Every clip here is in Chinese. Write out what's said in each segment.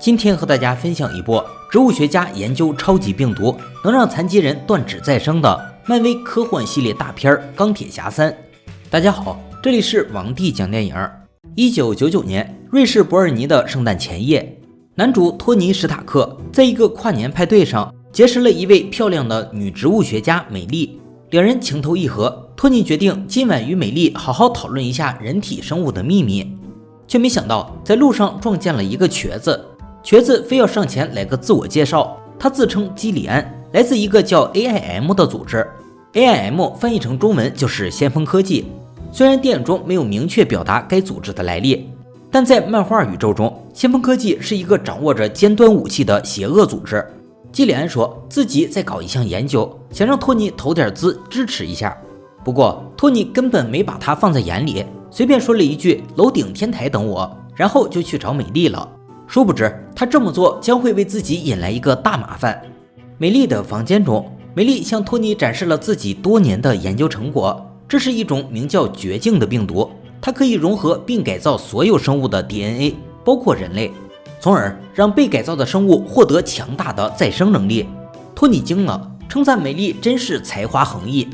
今天和大家分享一部植物学家研究超级病毒能让残疾人断指再生的漫威科幻系列大片《钢铁侠3》。大家好，这里是王帝讲电影。1999年，瑞士伯尔尼的圣诞前夜，男主托尼·史塔克在一个跨年派对上结识了一位漂亮的女植物学家美丽，两人情投意合。托尼决定今晚与美丽好好讨论一下人体生物的秘密，却没想到在路上撞见了一个瘸子。瘸子非要上前来个自我介绍，他自称基里安，来自一个叫 AIM 的组织。 AIM 翻译成中文就是先锋科技。虽然电影中没有明确表达该组织的来历，但在漫画宇宙中，先锋科技是一个掌握着尖端武器的邪恶组织。基里安说自己在搞一项研究，想让托尼投点资支持一下。不过托尼根本没把他放在眼里，随便说了一句楼顶天台等我，然后就去找美丽了。殊不知他这么做将会为自己引来一个大麻烦。美丽的房间中，美丽向托尼展示了自己多年的研究成果，这是一种名叫绝境的病毒，它可以融合并改造所有生物的 DNA， 包括人类，从而让被改造的生物获得强大的再生能力。托尼惊了，称赞美丽真是才华横溢。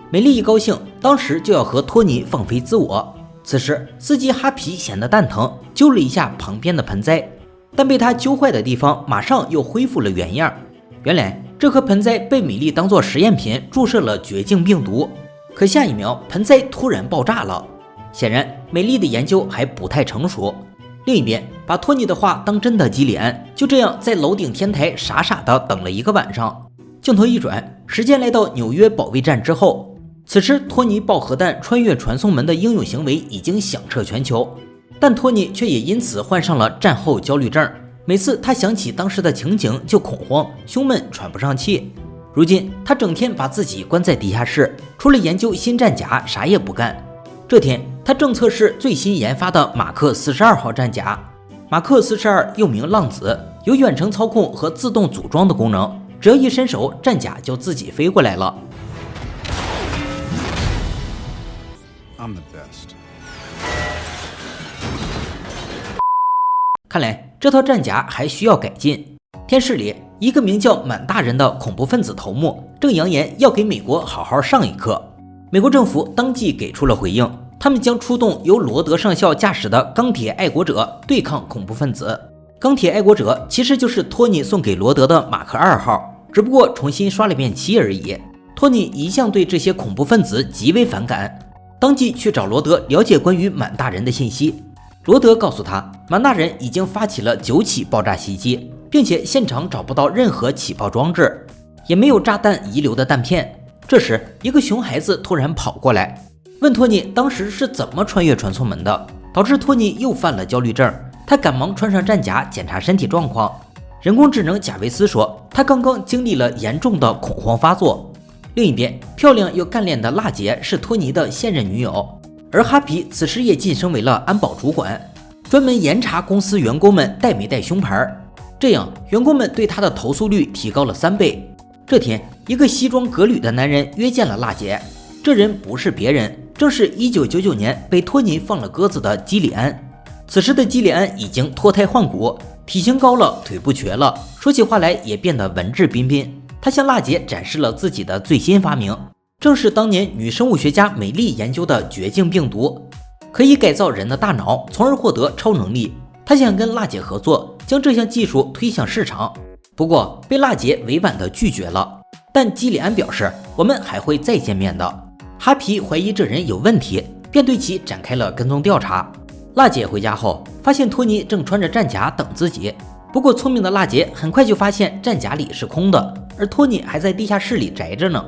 美丽一高兴，当时就要和托尼放飞自我。此时司机哈皮显得蛋疼，揪了一下旁边的盆栽，但被他揪坏的地方马上又恢复了原样。原来这颗盆栽被美丽当作实验品注射了绝境病毒，可下一秒盆栽突然爆炸了。显然美丽的研究还不太成熟。另一边，把托尼的话当真的基里安就这样在楼顶天台傻傻的等了一个晚上。镜头一转，时间来到纽约保卫战之后，此时托尼爆核弹穿越传送门的英勇行为已经响彻全球，但托尼却也因此患上了战后焦虑症。每次他想起当时的情景就恐慌，胸闷喘不上气。如今他整天把自己关在地下室，除了研究新战甲啥也不干。这天他正测试最新研发的马克42号战甲。马克42又名浪子，有远程操控和自动组装的功能，只要一伸手，战甲就自己飞过来了。I'm the best. 看来这套战甲还需要改进。天市里，一个名叫满大人的恐怖分子头目正扬言要给美国好好上一课。美国政府当即给出了回应，他们将出动由罗德上校驾驶的钢铁爱国者对抗恐怖分子。钢铁爱国者其实就是托尼送给罗德的马克2号，只不过重新刷了遍漆而已。托尼一向对这些恐怖分子极为反感，当即去找罗德了解关于满大人的信息。罗德告诉他，满大人已经发起了9起爆炸袭击，并且现场找不到任何起爆装置，也没有炸弹遗留的弹片。这时一个熊孩子突然跑过来，问托尼当时是怎么穿越传送门的，导致托尼又犯了焦虑症。他赶忙穿上战甲检查身体状况。人工智能贾维斯说，他刚刚经历了严重的恐慌发作。另一边，漂亮又干练的娜姐是托尼的现任女友，而哈皮此时也晋升为了安保主管，专门严查公司员工们带没带胸牌，这样员工们对他的投诉率提高了3倍。这天，一个西装革履的男人约见了娜姐，这人不是别人，正是1999年被托尼放了鸽子的基里安。此时的基里安已经脱胎换骨，体型高了，腿不瘸了，说起话来也变得文质彬彬。他向娜姐展示了自己的最新发明，正是当年女生物学家美丽研究的绝境病毒，可以改造人的大脑，从而获得超能力。他想跟娜姐合作，将这项技术推向市场，不过被娜姐委婉地拒绝了。但基里安表示，我们还会再见面的。哈皮怀疑这人有问题，便对其展开了跟踪调查。娜姐回家后，发现托尼正穿着战甲等自己。不过聪明的娜姐很快就发现战甲里是空的，而托尼还在地下室里宅着呢。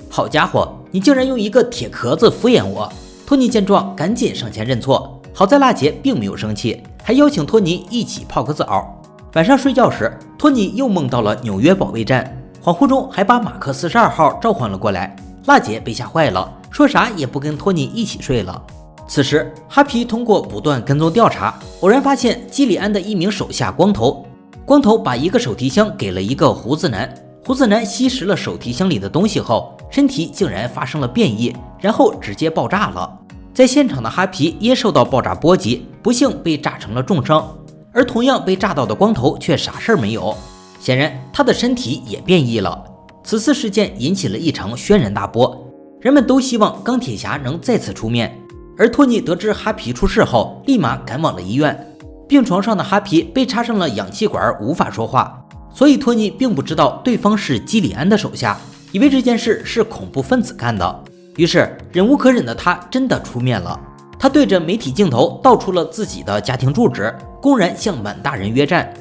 好家伙，你竟然用一个铁壳子敷衍我！托尼见状赶紧上前认错。好在娜姐并没有生气，还邀请托尼一起泡个澡。晚上睡觉时，托尼又梦到了纽约保卫战，恍惚中还把马克42号召唤了过来。娜姐被吓坏了，说啥也不跟托尼一起睡了。此时哈皮通过不断跟踪调查，偶然发现基里安的一名手下光头把一个手提箱给了一个胡子男，胡子男吸食了手提箱里的东西后，身体竟然发生了变异，然后直接爆炸了。在现场的哈皮也受到爆炸波及，不幸被炸成了重伤。而同样被炸到的光头却啥事儿没有，显然他的身体也变异了。此次事件引起了一场轩然大波，人们都希望钢铁侠能再次出面。而托尼得知哈皮出事后，立马赶往了医院。病床上的哈皮被插上了氧气管，无法说话，所以托尼并不知道对方是基里安的手下，以为这件事是恐怖分子干的。于是忍无可忍的他真的出面了，他对着媒体镜头道出了自己的家庭住址，公然向满大人约战。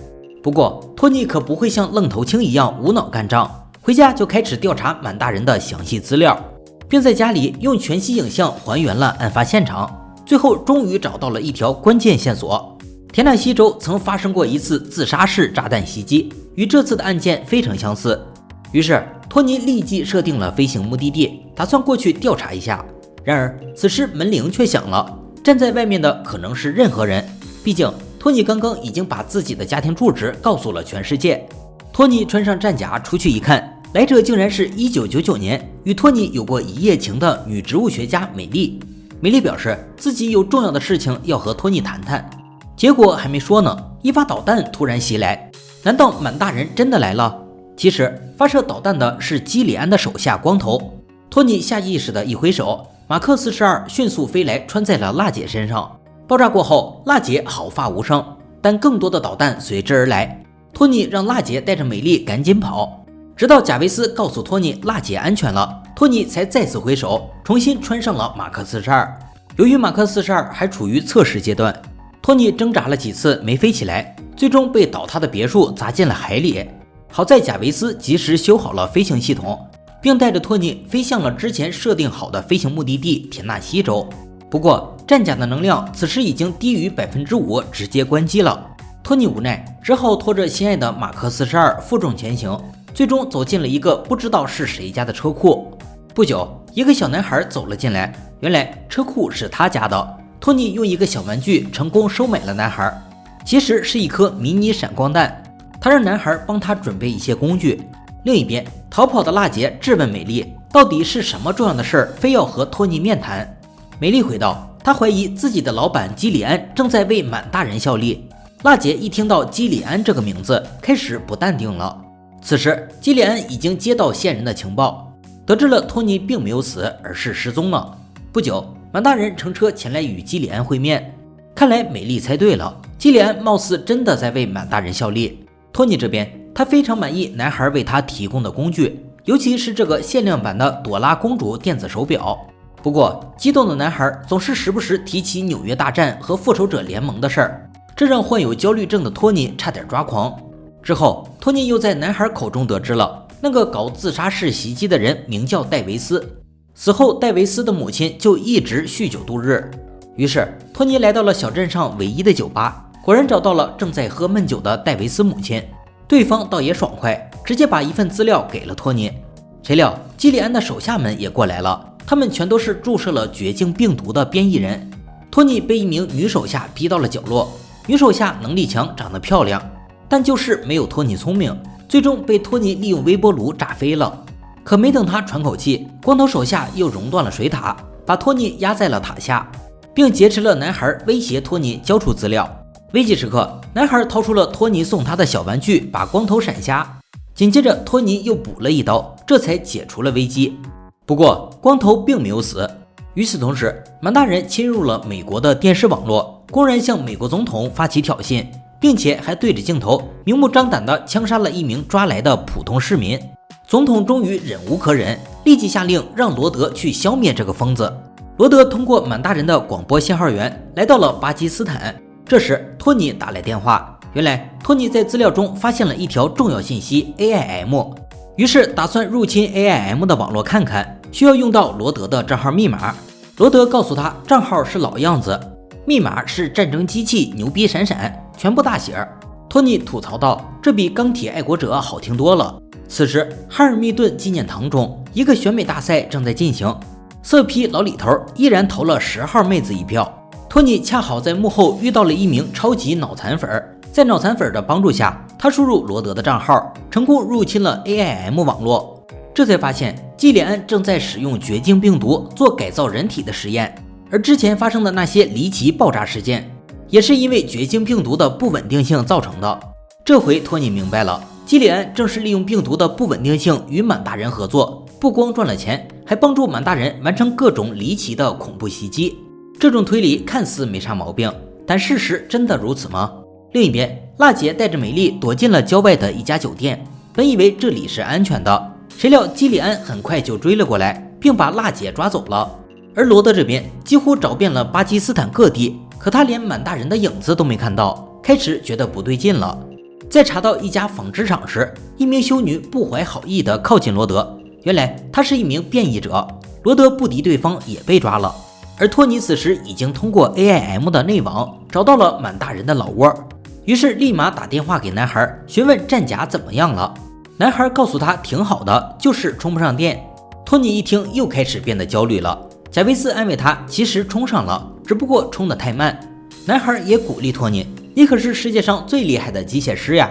不过托尼可不会像愣头青一样无脑干仗，回家就开始调查满大人的详细资料，并在家里用全息影像还原了案发现场，最后终于找到了一条关键线索。田纳西州曾发生过一次自杀式炸弹袭击，与这次的案件非常相似。于是托尼立即设定了飞行目的地，打算过去调查一下。然而此时门铃却响了，站在外面的可能是任何人，毕竟托尼刚刚已经把自己的家庭住址告诉了全世界。托尼穿上战甲出去一看，来者竟然是1999年与托尼有过一夜情的女植物学家美丽。美丽表示自己有重要的事情要和托尼谈谈。结果还没说呢，一发导弹突然袭来，难道满大人真的来了？其实发射导弹的是基里安的手下光头。托尼下意识的一挥手，马克42迅速飞来，穿在了辣姐身上。爆炸过后，辣姐毫发无伤，但更多的导弹随之而来。托尼让辣姐带着美丽赶紧跑，直到贾维斯告诉托尼辣姐安全了，托尼才再次挥手，重新穿上了马克42。由于马克42还处于测试阶段，托尼挣扎了几次没飞起来，最终被倒塌的别墅砸进了海里。好在贾维斯及时修好了飞行系统，并带着托尼飞向了之前设定好的飞行目的地田纳西州。不过战甲的能量此时已经低于 5%， 直接关机了。托尼无奈，只好拖着心爱的马克42负重前行，最终走进了一个不知道是谁家的车库。不久，一个小男孩走了进来，原来车库是他家的。托尼用一个小玩具成功收买了男孩，其实是一颗迷你闪光弹。他让男孩帮他准备一些工具。另一边，逃跑的辣姐质问美丽，到底是什么重要的事儿非要和托尼面谈。美丽回道，她怀疑自己的老板基里安正在为满大人效力。辣姐一听到基里安这个名字，开始不淡定了。此时基里安已经接到线人的情报，得知了托尼并没有死，而是失踪了。不久，满大人乘车前来与基里安会面。看来美丽猜对了，基里安貌似真的在为满大人效力。托尼这边，他非常满意男孩为他提供的工具，尤其是这个限量版的朵拉公主电子手表。不过激动的男孩总是时不时提起纽约大战和复仇者联盟的事儿，这让患有焦虑症的托尼差点抓狂。之后托尼又在男孩口中得知了那个搞自杀式袭击的人名叫戴维斯，死后戴维斯的母亲就一直酗酒度日。于是托尼来到了小镇上唯一的酒吧，果然找到了正在喝闷酒的戴维斯母亲。对方倒也爽快，直接把一份资料给了托尼。谁料基里安的手下们也过来了，他们全都是注射了绝境病毒的变异人。托尼被一名女手下逼到了角落，女手下能力强，长得漂亮，但就是没有托尼聪明，最终被托尼利用微波炉炸飞了。可没等他喘口气，光头手下又熔断了水塔，把托尼压在了塔下，并劫持了男孩，威胁托尼交出资料。危急时刻，男孩掏出了托尼送他的小玩具，把光头闪瞎。紧接着托尼又补了一刀，这才解除了危机。不过光头并没有死。与此同时，满大人侵入了美国的电视网络，公然向美国总统发起挑衅，并且还对着镜头明目张胆地枪杀了一名抓来的普通市民。总统终于忍无可忍，立即下令让罗德去消灭这个疯子。罗德通过满大人的广播信号源来到了巴基斯坦。这时托尼打来电话，原来托尼在资料中发现了一条重要信息 AIM， 于是打算入侵 AIM 的网络看看，需要用到罗德的账号密码。罗德告诉他账号是老样子，密码是战争机器牛逼闪闪，全部大写。托尼吐槽道，这比钢铁爱国者好听多了。此时哈尔密顿纪念堂中，一个选美大赛正在进行，色批老李头依然投了10号妹子一票。托尼恰好在幕后遇到了一名超级脑残粉，在脑残粉的帮助下，他输入罗德的账号，成功入侵了 AIM 网络。这才发现基里安正在使用绝境病毒做改造人体的实验，而之前发生的那些离奇爆炸事件也是因为绝经病毒的不稳定性造成的。这回托尼明白了，基里安正是利用病毒的不稳定性与满大人合作，不光赚了钱，还帮助满大人完成各种离奇的恐怖袭击。这种推理看似没啥毛病，但事实真的如此吗？另一边，娜姐带着美丽躲进了郊外的一家酒店，本以为这里是安全的，谁料基里安很快就追了过来，并把娜姐抓走了。而罗德这边几乎找遍了巴基斯坦各地，可他连满大人的影子都没看到，开始觉得不对劲了。在查到一家纺织厂时，一名修女不怀好意地靠近罗德，原来她是一名变异者。罗德不敌对方，也被抓了。而托尼此时已经通过 AIM 的内网找到了满大人的老窝，于是立马打电话给男孩询问战甲怎么样了。男孩告诉他挺好的，就是充不上电。托尼一听又开始变得焦虑了。贾维斯安慰他，其实充上了，只不过充得太慢。男孩也鼓励托尼，你可是世界上最厉害的机械师呀。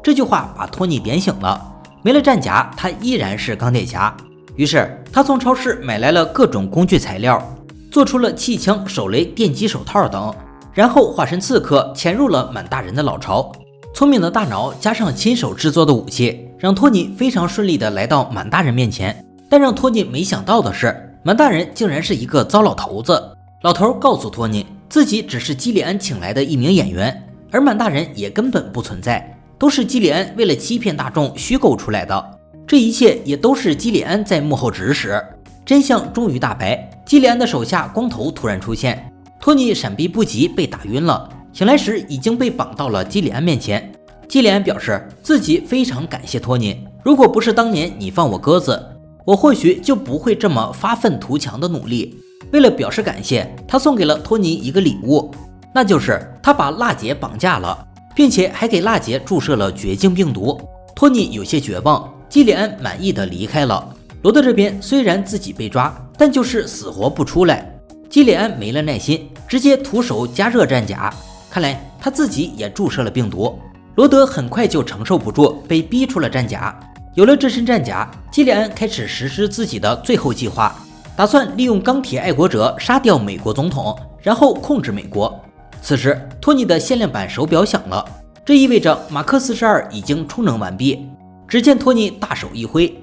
这句话把托尼点醒了，没了战甲，他依然是钢铁侠。于是他从超市买来了各种工具材料，做出了气枪、手雷、电击手套等，然后化身刺客潜入了满大人的老巢。聪明的大脑加上亲手制作的武器，让托尼非常顺利地来到满大人面前。但让托尼没想到的是，满大人竟然是一个糟老头子。老头告诉托尼，自己只是基里安请来的一名演员，而满大人也根本不存在，都是基里安为了欺骗大众虚构出来的。这一切也都是基里安在幕后指使。真相终于大白，基里安的手下光头突然出现，托尼闪避不及被打晕了，醒来时已经被绑到了基里安面前。基里安表示自己非常感谢托尼，如果不是当年你放我鸽子，我或许就不会这么发愤图强的努力。为了表示感谢，他送给了托尼一个礼物，那就是他把娜姐绑架了，并且还给娜姐注射了绝境病毒。托尼有些绝望，基里安满意的离开了。罗德这边虽然自己被抓，但就是死活不出来。基里安没了耐心，直接徒手加热战甲，看来他自己也注射了病毒。罗德很快就承受不住，被逼出了战甲。有了这身战甲，基里安开始实施自己的最后计划，打算利用钢铁爱国者杀掉美国总统，然后控制美国。此时托尼的限量版手表响了，这意味着马克42已经充能完毕。只见托尼大手一挥，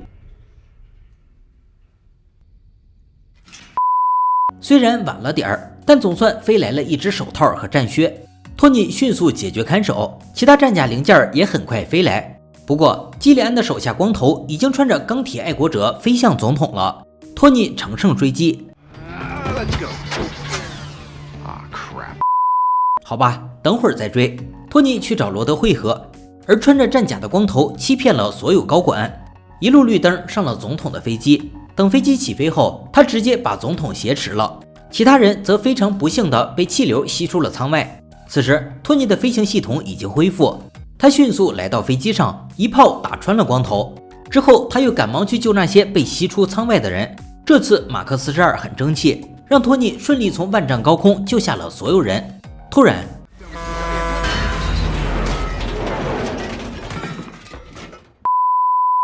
虽然晚了点儿，但总算飞来了一只手套和战靴。托尼迅速解决看守，其他战甲零件也很快飞来。不过基里安的手下光头已经穿着钢铁爱国者飞向总统了，托尼乘胜追击。好吧，等会儿再追。托尼去找罗德会合，而穿着战甲的光头欺骗了所有高管，一路绿灯上了总统的飞机。等飞机起飞后，他直接把总统挟持了，其他人则非常不幸地被气流吸出了舱外。此时托尼的飞行系统已经恢复，他迅速来到飞机上，一炮打穿了光头。之后他又赶忙去救那些被吸出舱外的人。这次马克42很争气，让托尼顺利从万丈高空救下了所有人。突然，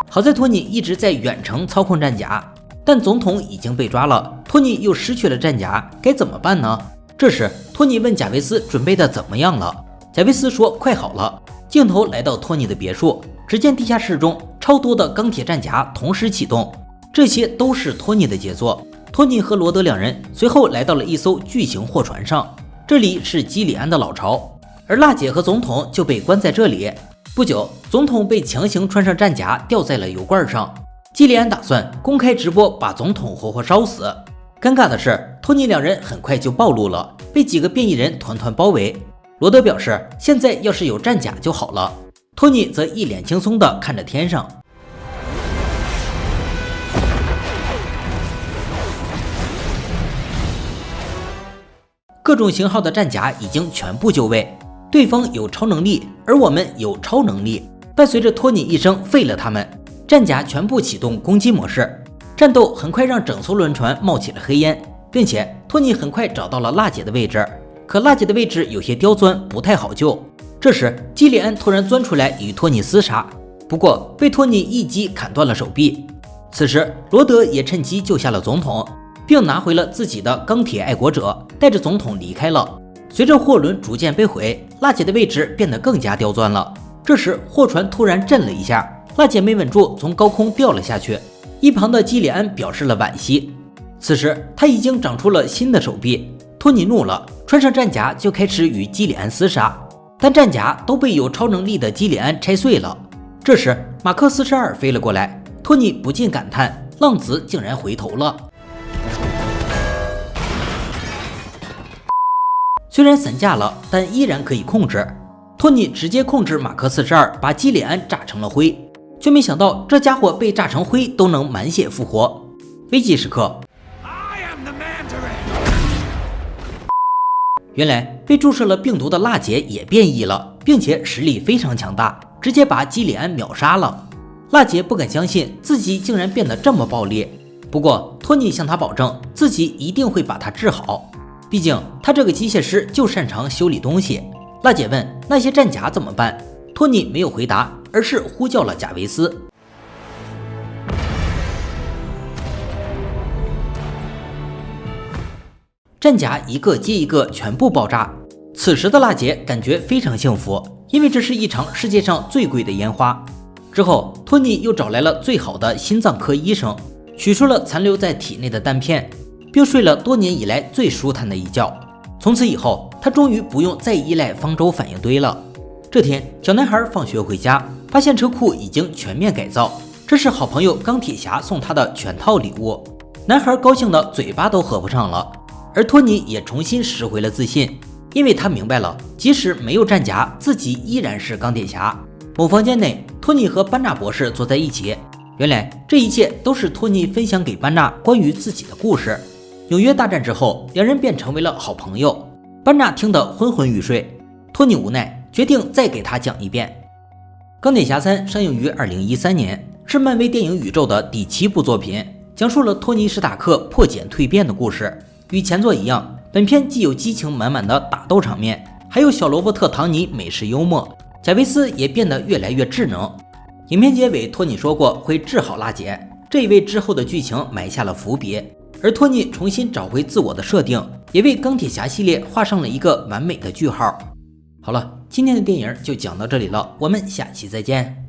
好在托尼一直在远程操控战甲，但总统已经被抓了，托尼又失去了战甲，该怎么办呢？这时托尼问贾维斯准备的怎么样了，贾维斯说快好了。镜头来到托尼的别墅，只见地下室中超多的钢铁战甲同时启动，这些都是托尼的杰作。托尼和罗德两人随后来到了一艘巨型货船上，这里是基里安的老巢，而娜姐和总统就被关在这里。不久，总统被强行穿上战甲吊在了油罐上，基里安打算公开直播把总统活活烧死。尴尬的是，托尼两人很快就暴露了，被几个变异人团团包围。罗德表示现在要是有战甲就好了，托尼则一脸轻松地看着天上。各种型号的战甲已经全部就位，对方有超能力，而我们有超能力。伴随着托尼一声废了他们，战甲全部启动攻击模式。战斗很快让整艘轮船冒起了黑烟，并且托尼很快找到了娜姐的位置，可娜姐的位置有些刁钻，不太好救。这时基里安突然钻出来与托尼厮杀，不过被托尼一击砍断了手臂。此时罗德也趁机救下了总统，并拿回了自己的钢铁爱国者，带着总统离开了。随着货轮逐渐被毁，娜姐的位置变得更加刁钻了。这时，货船突然震了一下，娜姐没稳住，从高空掉了下去。一旁的基里安表示了惋惜。此时，他已经长出了新的手臂。托尼怒了，穿上战甲就开始与基里安厮杀，但战甲都被有超能力的基里安拆碎了。这时，马克42飞了过来，托尼不禁感叹：浪子竟然回头了。虽然散架了，但依然可以控制。托尼直接控制马克42，把基里安炸成了灰，却没想到这家伙被炸成灰都能满血复活。危急时刻，原来被注射了病毒的娜姐也变异了，并且实力非常强大，直接把基里安秒杀了。娜姐不敢相信自己竟然变得这么暴力，不过托尼向她保证自己一定会把她治好，毕竟他这个机械师就擅长修理东西。娜姐问那些战甲怎么办，托尼没有回答，而是呼叫了贾维斯。战甲一个接一个全部爆炸，此时的娜姐感觉非常幸福，因为这是一场世界上最贵的烟花。之后，托尼又找来了最好的心脏科医生，取出了残留在体内的弹片，并睡了多年以来最舒坦的一觉。从此以后，他终于不用再依赖方舟反应堆了。这天，小男孩放学回家，发现车库已经全面改造，这是好朋友钢铁侠送他的全套礼物。男孩高兴的嘴巴都合不上了。而托尼也重新拾回了自信，因为他明白了，即使没有战甲，自己依然是钢铁侠。某房间内，托尼和班纳博士坐在一起，原来这一切都是托尼分享给班纳关于自己的故事。纽约大战之后，两人便成为了好朋友。班纳听得昏昏欲睡，托尼无奈，决定再给他讲一遍。钢铁侠3上映于2013年，是漫威电影宇宙的第7部作品，讲述了托尼·史塔克破茧蜕变的故事。与前作一样，本片既有激情满满的打斗场面，还有小罗伯特·唐尼美式幽默，贾维斯也变得越来越智能。影片结尾，托尼说过会治好娜姐，这也为之后的剧情埋下了伏笔。而托尼重新找回自我的设定，也为钢铁侠系列画上了一个完美的句号。好了，今天的电影就讲到这里了，我们下期再见。